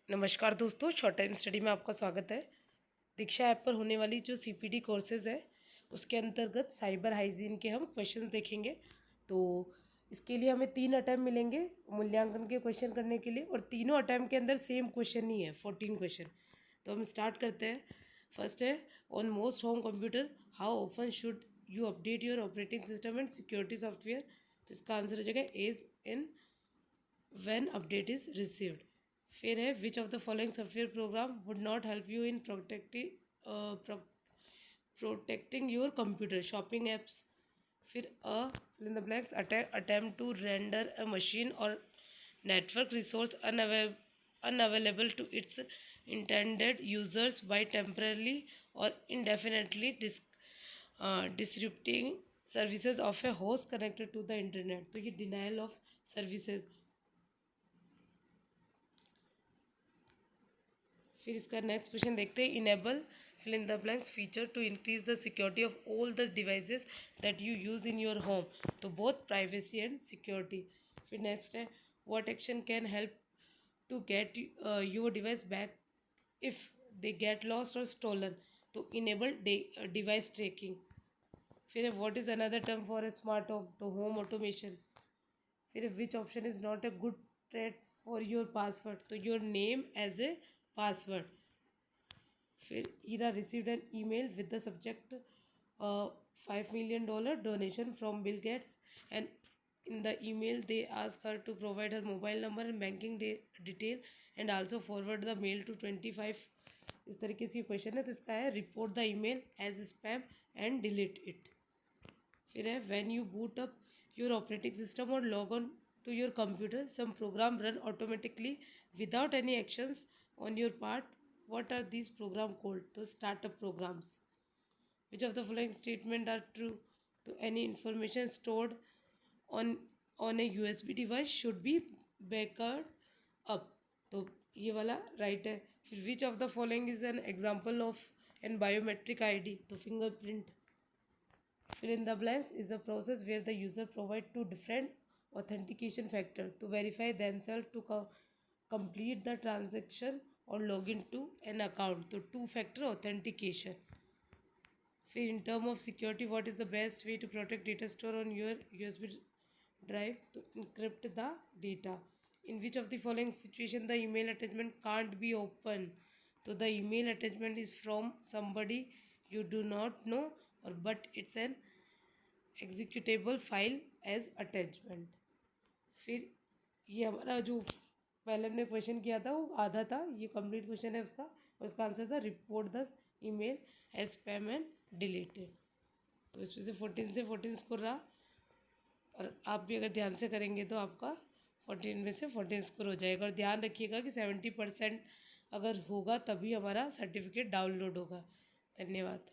नमस्कार दोस्तों, short time study में आपका स्वागत है। दीक्षा ऐप पर होने वाली जो सीपीटी कोर्सेज़ है उसके अंतर्गत साइबर हाइजीन के हम क्वेश्चंस देखेंगे। तो इसके लिए हमें 3 अटैम्प्ट मिलेंगे मूल्यांकन के क्वेश्चन करने के लिए, और तीनों अटैम्प्ट के अंदर सेम क्वेश्चन ही है, 14 क्वेश्चन। तो हम स्टार्ट करते हैं। फर्स्ट है, on most home computer how often should you update your operating system and security software. तो इसका आंसर हो जाएगा as in when update is received। फिर है, which of the following software program would not help you in protecting your computer, shopping apps। फिर fill in the blanks, attempt to render a machine or network resource unavailable to its intended users by temporarily or indefinitely disrupting services of a host connected to the internet। तो ये denial of services। फिर इसका next question देखते हैं, enable fill in the blanks feature to increase the security of all the devices that you use in your home. तो both privacy and security. फिर next है, what action can help to get your device back if they get lost और stolen. तो enable device tracking. फिर है, what is another term for a smart home. तो home automation. फिर which option is not a good trade for your password. तो your name as a password. फिर Ira received an email with the subject $5 million donation from Bill Gates, and in the email they ask her to provide her mobile number and banking detail and also forward the mail to 25। इस तरीके से question है। तो इसका है, report the email as spam and delete it. फिर है, when you boot up your operating system और log on to your computer some program run automatically without any actions on your part, what are these program called। तो startup programs। which of the following statement are true। तो any information stored on a USB device should be backed up। तो ये वाला right है। फिर which of the following is an example of an biometric ID। तो fingerprint। fill in the blanks is a process where the user provide two different authentication factor to verify themselves to complete the transaction और log in to an account. तो two factor authentication. फिर in term of security what is the best way to protect data store on your USB drive. तो encrypt the data. In which of the following situation the email attachment can't be open. तो the email attachment is from somebody you do not know और but it's an executable file as attachment. फिर ये हमारा जो पहले हमने question किया था वो आधा था, ये कंप्लीट क्वेश्चन है उसका, और उसका आंसर था report the email as spam and deleted. तो इसमें से 14 स्कोर रहा, और आप भी अगर ध्यान से करेंगे तो आपका 14 में से 14 स्कोर हो जाएगा। और ध्यान रखिएगा कि 70% अगर होगा तभी हमारा सर्टिफिकेट डाउनलोड होगा। धन्यवाद।